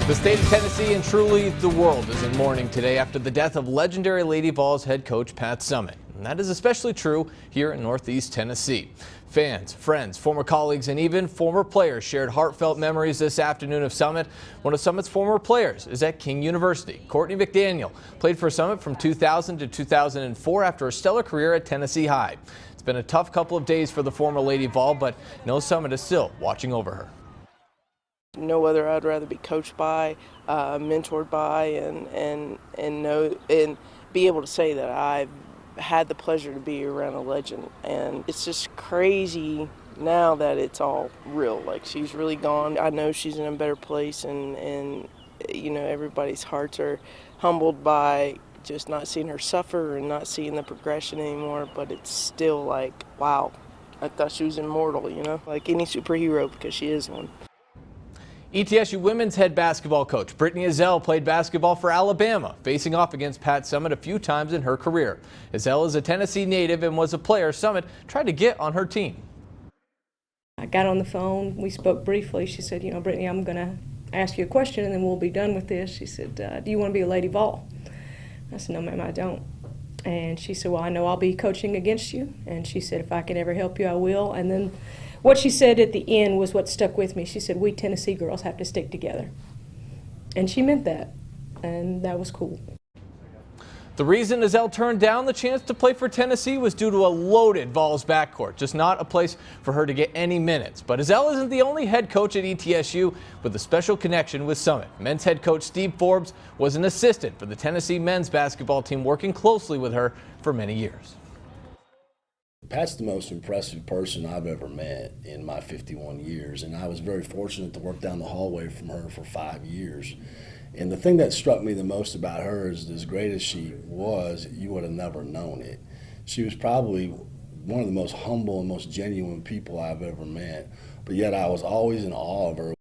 The state of Tennessee and truly the world is in mourning today after the death of legendary Lady Vols head coach Pat Summitt. And that is especially true here in Northeast Tennessee. Fans, friends, former colleagues, and even former players shared heartfelt memories this afternoon of Summitt. One of Summitt's former players is at King University. Courtney McDaniel played for Summitt from 2000 to 2004 after a stellar career at Tennessee High. It's been a tough couple of days for the former Lady Vol, but knows Summitt is still watching over her. No other I'd rather be coached by, mentored by, and be able to say that I've had the pleasure to be around a legend. And it's just crazy now that it's all real. Like, she's really gone. I know she's in a better place, and you know, everybody's hearts are humbled by just not seeing her suffer and not seeing the progression anymore. But it's still like, wow, I thought she was immortal, you know, like any superhero, because she is one. ETSU women's head basketball coach Brittany Iselle played basketball for Alabama, facing off against Pat Summitt a few times in her career. Iselle is a Tennessee native and was a player Summitt tried to get on her team. I got on the phone, we spoke briefly. She said, you know, Brittany, I'm going to ask you a question and then we'll be done with this. She said, do you want to be a Lady Vol? I said, no, ma'am, I don't. And she said, well, I know I'll be coaching against you. And she said, if I can ever help you, I will. And then what she said at the end was what stuck with me. She said, we Tennessee girls have to stick together. And she meant that, and that was cool. The reason Iselle turned down the chance to play for Tennessee was due to a loaded Vols backcourt, just not a place for her to get any minutes. But Iselle isn't the only head coach at ETSU with a special connection with Summitt. Men's head coach Steve Forbes was an assistant for the Tennessee men's basketball team, working closely with her for many years. Pat's the most impressive person I've ever met in my 51 years, and I was very fortunate to work down the hallway from her for 5 years. And the thing that struck me the most about her is, as great as she was, you would have never known it. She was probably one of the most humble and most genuine people I've ever met, but yet I was always in awe of her.